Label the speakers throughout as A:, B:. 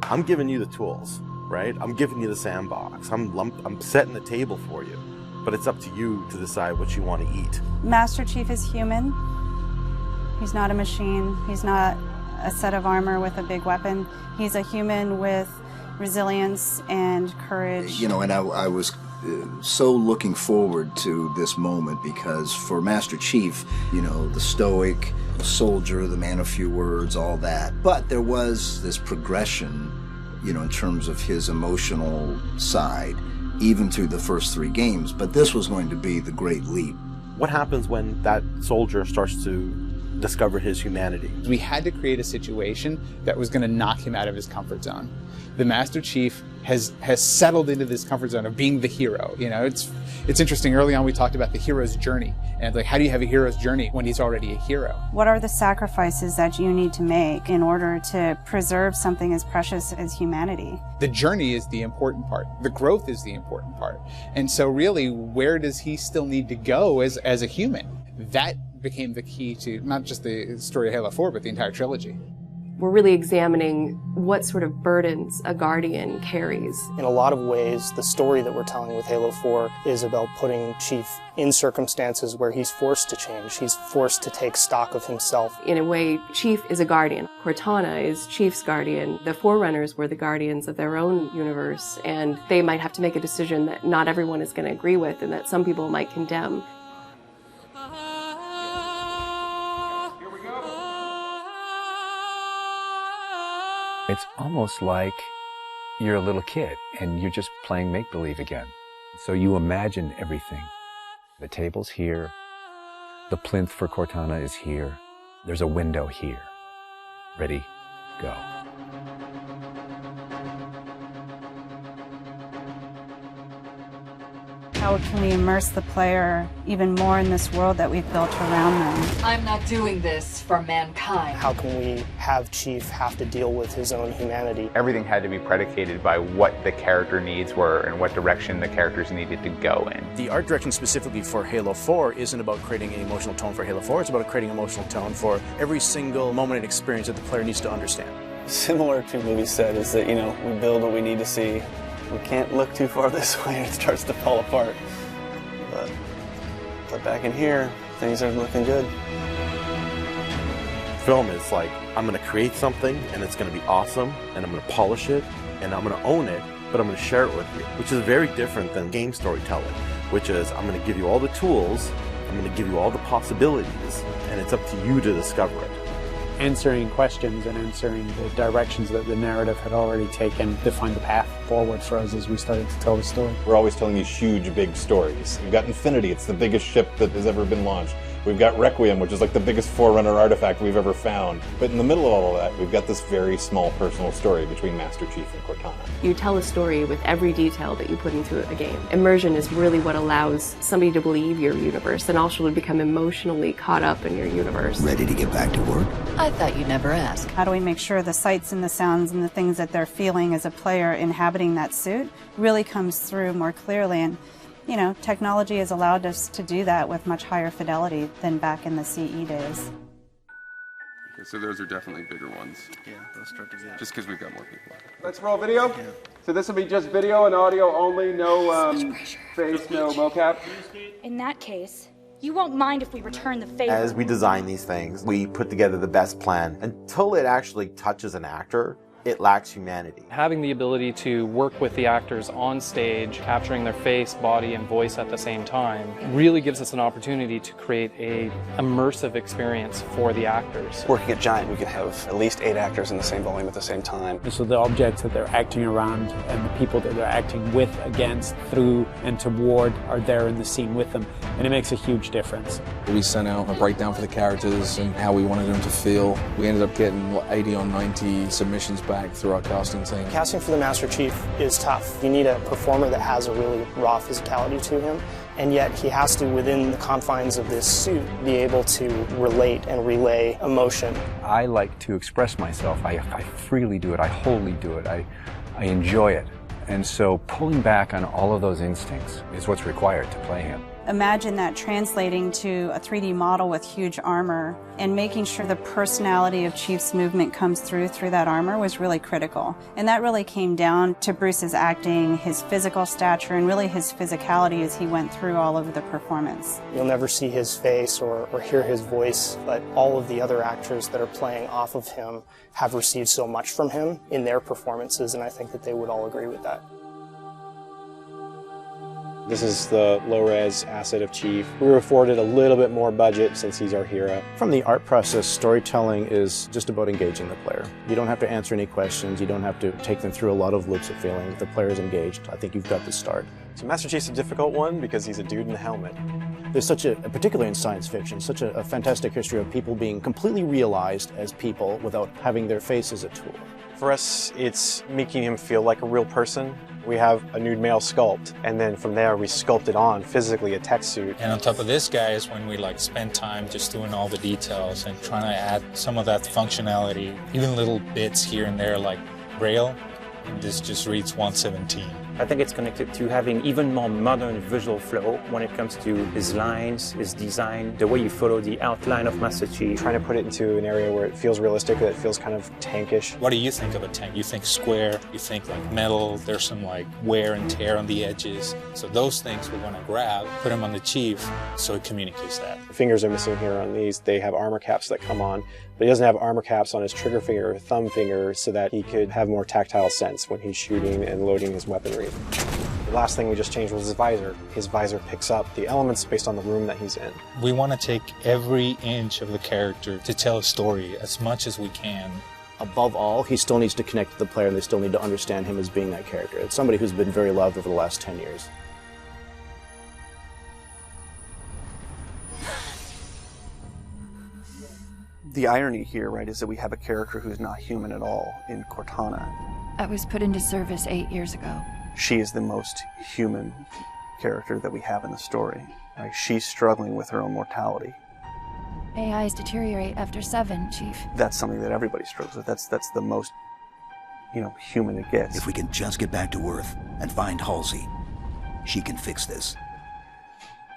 A: I'm giving you the tools, right? I'm giving you the sandbox. I'm setting the table for you, but it's up to you to decide what you want to eat.
B: Master Chief is human. He's not a machine. He's not a set of armor with a big weapon. He's a human with resilience and courage.
C: You know, and I was so looking forward to this moment because for Master Chief, you know, the stoic soldier, the man of few words, all that. But there was this progression, you know, in terms of his emotional side, even through the first 3 games. But this was going to be the great leap.
A: What happens when that soldier starts to discover his humanity?
D: We had to create a situation that was going to knock him out of his comfort zone. The Master Chief has settled into this comfort zone of being the hero. You know, it's interesting. Early on, we talked about the hero's journey, and like, how do you have a hero's journey when he's already a hero?
B: What are the sacrifices that you need to make in order to preserve something as precious as humanity?
D: The journey is the important part. The growth is the important part. And so really, where does he still need to go as a human? That became the key to not just the story of Halo 4, but the entire trilogy.
E: We're really examining what sort of burdens a Guardian carries.
F: In a lot of ways, the story that we're telling with Halo 4 is about putting Chief in circumstances where he's forced to change. He's forced to take stock of himself.
E: In a way, Chief is a Guardian. Cortana is Chief's Guardian. The Forerunners were the Guardians of their own universe, and they might have to make a decision that not everyone is going to agree with and that some people might condemn.
G: It's almost like you're a little kid and you're just playing make-believe again. So you imagine everything. The table's here. The plinth for Cortana is here. There's a window here. Ready, go.
B: How can we immerse the player even more in this world that we've built around them?
H: I'm not doing this for mankind.
F: How can we have Chief have to deal with his own humanity?
I: Everything had to be predicated by what the character needs were and what direction the characters needed to go in.
J: The art direction specifically for Halo 4 isn't about creating an emotional tone for Halo 4, it's about creating an emotional tone for every single moment and experience that the player needs to understand.
K: Similar to what he said is that, you know, we build what we need to see. We can't look too far this way, it starts to fall apart. But back in here, things are looking good.
A: Film is like, I'm going to create something and it's going to be awesome and I'm going to polish it and I'm going to own it, but I'm going to share it with you, which is very different than game storytelling, which is I'm going to give you all the tools, I'm going to give you all the possibilities, and it's up to you to discover it.
L: Answering questions and answering the directions that the narrative had already taken defined the path forward for us as we started to tell the story.
M: We're always telling these huge, big stories. We've got Infinity, it's the biggest ship that has ever been launched. We've got Requiem, which is like the biggest Forerunner artifact we've ever found. But in the middle of all of that, we've got this very small personal story between Master Chief and Cortana.
E: You tell a story with every detail that you put into a game. Immersion is really what allows somebody to believe your universe and also to become emotionally caught up in your universe.
C: Ready to get back to work?
H: I thought you'd never ask.
B: How do we make sure the sights and the sounds and the things that they're feeling as a player inhabiting that suit really comes through more clearly? And you know, technology has allowed us to do that with much higher fidelity than back in the CE days.
N: Okay, so those are definitely bigger ones. Yeah, those start to get. Just because we've got more people.
O: Let's roll video. Yeah. So this will be just video and audio only, no face, no mocap.
P: In that case, you won't mind if we return the favor.
A: As we design these things, we put together the best plan. Until it actually touches an actor, it lacks humanity.
Q: Having the ability to work with the actors on stage, capturing their face, body, and voice at the same time, really gives us an opportunity to create an immersive experience for the actors.
K: Working at Giant, we could have at least 8 actors in the same volume at the same time.
L: And so the objects that they're acting around and the people that they're acting with, against, through, and toward are there in the scene with them. And it makes a huge difference.
R: We sent out a breakdown for the characters and how we wanted them to feel. We ended up getting 80 or 90 submissions back through our casting team.
F: Casting for the Master Chief is tough. You need a performer that has a really raw physicality to him, and yet he has to, within the confines of this suit, be able to relate and relay emotion.
G: I like to express myself. I freely do it. I wholly do it. I enjoy it. And so pulling back on all of those instincts is what's required to play him.
B: Imagine that translating to a 3D model with huge armor and making sure the personality of Chief's movement comes through that armor was really critical. And that really came down to Bruce's acting, his physical stature, and really his physicality as he went through all of the performance.
F: You'll never see his face or hear his voice, but all of the other actors that are playing off of him have received so much from him in their performances, and I think that they would all agree with that.
S: This is the low-res asset of Chief. We were afforded a little bit more budget since he's our hero.
J: From the art process, storytelling is just about engaging the player. You don't have to answer any questions. You don't have to take them through a lot of loops of feeling. If the player is engaged, I think you've got the start.
S: So Master Chief's a difficult one because he's a dude in a helmet.
J: There's such a, particularly in science fiction, such a fantastic history of people being completely realized as people without having their face as a tool.
S: For us, it's making him feel like a real person. We have a nude male sculpt, and then from there we sculpt it on physically, a tech suit.
T: And on top of this guy is when we spend time just doing all the details and trying to add some of that functionality, even little bits here and there like Braille. And this just reads 117.
U: I think it's connected to having even more modern visual flow when it comes to his lines, his design, the way you follow the outline of Master Chief.
S: Trying to put it into an area where it feels realistic, that it feels kind of tankish.
T: What do you think of a tank? You think square, you think metal, there's some wear and tear on the edges. So those things we want to grab, put them on the Chief so it communicates that.
S: The fingers are missing here on these. They have armor caps that come on, but he doesn't have armor caps on his trigger finger or thumb finger so that he could have more tactile sense when he's shooting and loading his weaponry. The last thing we just changed was his visor. His visor picks up the elements based on the room that he's in.
T: We want to take every inch of the character to tell a story as much as we can.
J: Above all, he still needs to connect to the player, and they still need to understand him as being that character. It's somebody who's been very loved over the last 10 years.
K: The irony here, right, is that we have a character who's not human at all in Cortana.
H: I was put into service 8 years ago.
K: She is the most human character that we have in the story. Right? She's struggling with her own mortality.
H: AIs deteriorate after 7, Chief.
K: That's something that everybody struggles with. That's the most, human it gets.
V: If we can just get back to Earth and find Halsey, she can fix this.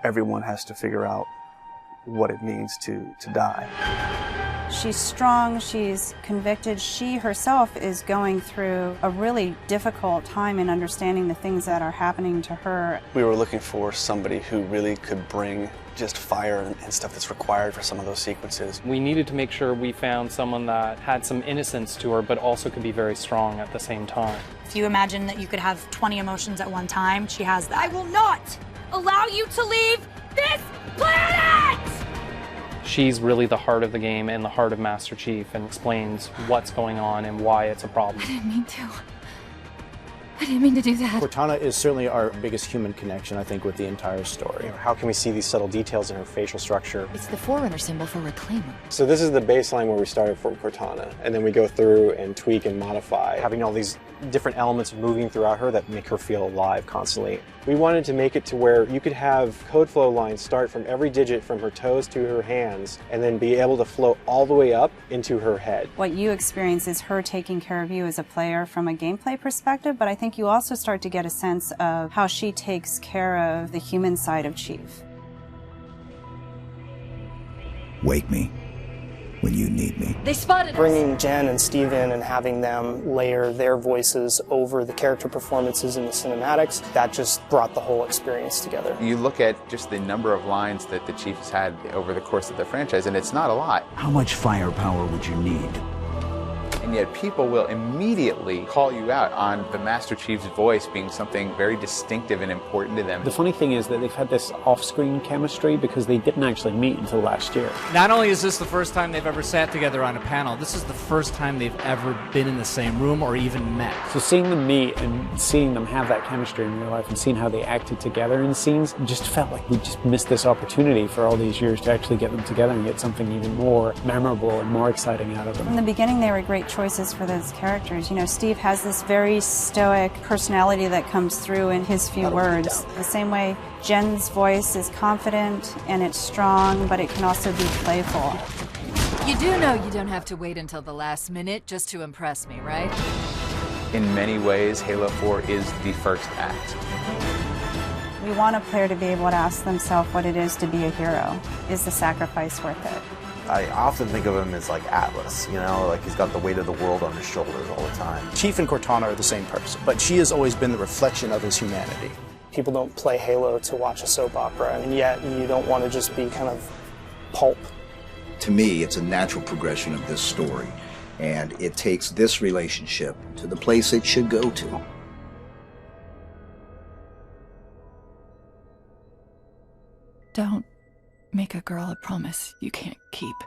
K: Everyone has to figure out what it means to die.
B: She's strong, she's convicted. She herself is going through a really difficult time in understanding the things that are happening to her.
K: We were looking for somebody who really could bring just fire and stuff that's required for some of those sequences.
Q: We needed to make sure we found someone that had some innocence to her, but also could be very strong at the same time.
P: If you imagine that you could have 20 emotions at one time, she has that. I will not allow you to leave this planet!
Q: She's really the heart of the game and the heart of Master Chief, and explains what's going on and why it's a problem.
H: I didn't mean to. I didn't mean to do that.
J: Cortana is certainly our biggest human connection, I think, with the entire story.
S: How can we see these subtle details in her facial structure?
H: It's the Forerunner symbol for Reclaimer.
S: So this is the baseline where we started for Cortana, and then we go through and tweak and modify, having all these different elements moving throughout her that make her feel alive constantly. We wanted to make it to where you could have code flow lines start from every digit from her toes to her hands, and then be able to flow all the way up into her head.
B: What you experience is her taking care of you as a player from a gameplay perspective, but I think you also start to get a sense of how she takes care of the human side of Chief.
V: Wake me when you need me.
H: They spotted us!
F: Bringing Jen and Steve in and having them layer their voices over the character performances in the cinematics, that just brought the whole experience together.
I: You look at just the number of lines that the Chief has had over the course of the franchise, and it's not a lot.
V: How much firepower would you need?
I: And yet people will immediately call you out on the Master Chief's voice being something very distinctive and important to them.
L: The funny thing is that they've had this off-screen chemistry because they didn't actually meet until last year.
W: Not only is this the first time they've ever sat together on a panel, this is the first time they've ever been in the same room or even met.
L: So seeing them meet and seeing them have that chemistry in real life and seeing how they acted together in scenes just felt like we just missed this opportunity for all these years to actually get them together and get something even more memorable and more exciting out of them.
B: In the beginning, they were great choices for those characters. Steve has this very stoic personality that comes through in his few words. The same way Jen's voice is confident and it's strong, but it can also be playful.
H: You do know you don't have to wait until the last minute just to impress me, right?
I: In many ways, Halo 4 is the first act.
B: We want a player to be able to ask themselves what it is to be a hero. Is the sacrifice worth it?
A: I often think of him as like Atlas, you know, like he's got the weight of the world on his shoulders all the time.
J: Chief and Cortana are the same person, but she has always been the reflection of his humanity.
F: People don't play Halo to watch a soap opera, and yet you don't want to just be kind of pulp.
C: To me, it's a natural progression of this story, and it takes this relationship to the place it should go to.
D: Don't make a girl a promise you can't keep.